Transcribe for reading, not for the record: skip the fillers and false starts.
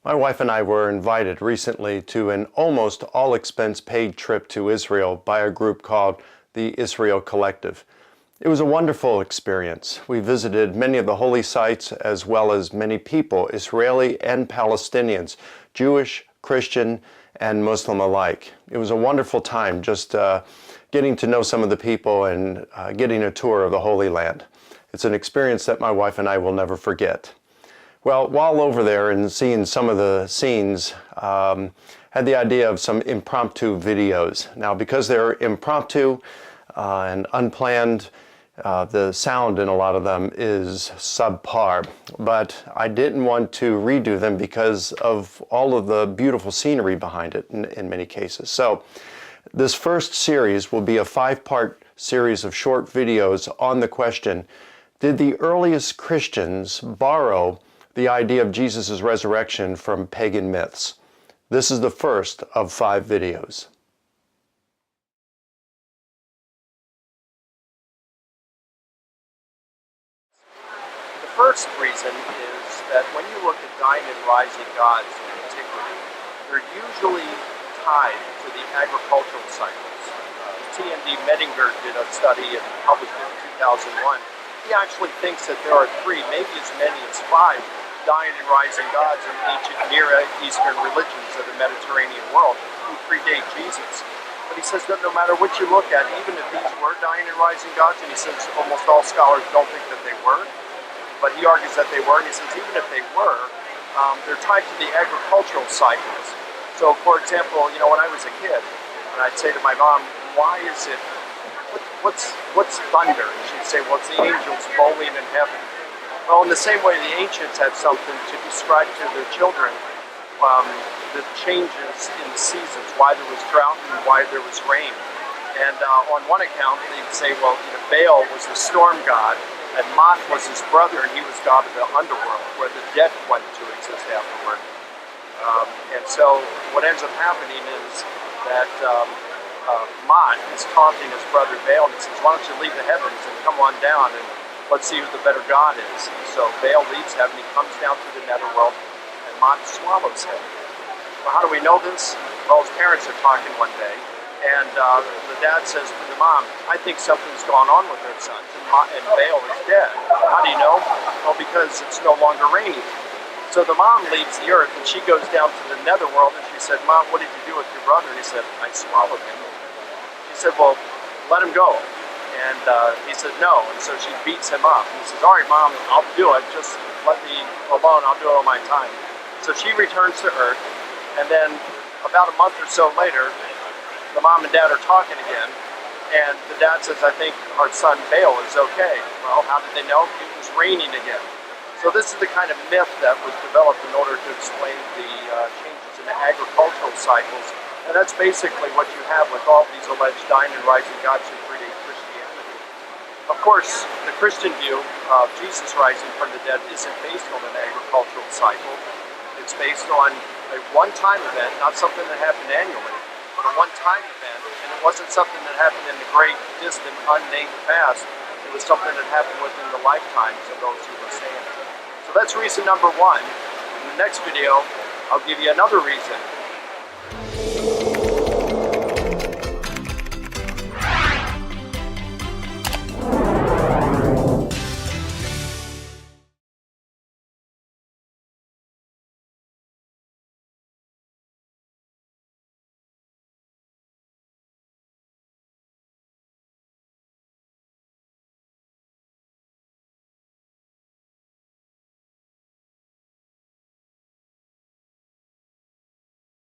My wife and I were invited recently to an almost all-expense paid trip to Israel by a group called the Israel Collective. It was a wonderful experience. We visited many of the holy sites as well as many people, Israeli and Palestinians, Jewish, Christian, and Muslim alike. It was a wonderful time just getting to know some of the people and getting a tour of the Holy Land. It's an experience that my wife and I will never forget. Well, while over there and seeing some of the scenes, had the idea of some impromptu videos. Now, because they're impromptu and unplanned, the sound in a lot of them is subpar, but I didn't want to redo them because of all of the beautiful scenery behind it in many cases. So this first series will be a 5-part series of short videos on the question, did the earliest Christians borrow the idea of Jesus' resurrection from pagan myths? This is the first of 5 videos. The first reason is that when you look at dying and rising gods in antiquity, they're usually tied to the agricultural cycles. T.N.D. Mettinger did a study and published it in 2001. He actually thinks that there are 3, maybe as many as 5, dying and rising gods in ancient Near Eastern religions of the Mediterranean world who predate Jesus. But he says that no matter what you look at, even if these were dying and rising gods, and he says almost all scholars don't think that they were, but he argues that they were, and he says even if they were, they're tied to the agricultural cycles. So, for example, when I was a kid, and I'd say to my mom, why is it, what's thunder? And she'd say, well, it's the angels bowling in heaven. Well, in the same way, the ancients had something to describe to their children the changes in the seasons, why there was drought and why there was rain. And on one account, they'd say, well, Baal was the storm god, and Mot was his brother, and he was god of the underworld, where the dead went to exist afterward. And so what ends up happening is that Mot is taunting his brother Baal, and he says, why don't you leave the heavens and come on down, and let's see who the better god is. And so Baal leaves heaven, he comes down to the netherworld, and Mot swallows him. Well, how do we know this? Well, his parents are talking one day, and the dad says to the mom, I think something's gone on with their sons, and Baal is dead. How do you know? Well, because it's no longer raining. So the mom leaves the earth, and she goes down to the netherworld, and she said, Mom, what did you do with your brother? And he said, I swallowed him. She said, well, let him go. And he said, no. And so she beats him up. And he says, all right, Mom, I'll do it. Just let me alone. I'll do it on my time. So she returns to earth, and then about a month or so later, the mom and dad are talking again, and the dad says, I think our son Baal is okay. Well, how did they know? It was raining again. So this is the kind of myth that was developed in order to explain the changes in the agricultural cycles, and that's basically what you have with all these alleged dying and rising gods who predate Christianity. Of course, the Christian view of Jesus rising from the dead isn't based on an agricultural cycle. It's based on a one-time event, not something that happened annually, but a one-time event, and it wasn't something that happened in the great, distant, unnamed past. It was something that happened within the lifetimes of those who were saying it. So that's reason number 1. In the next video, I'll give you another reason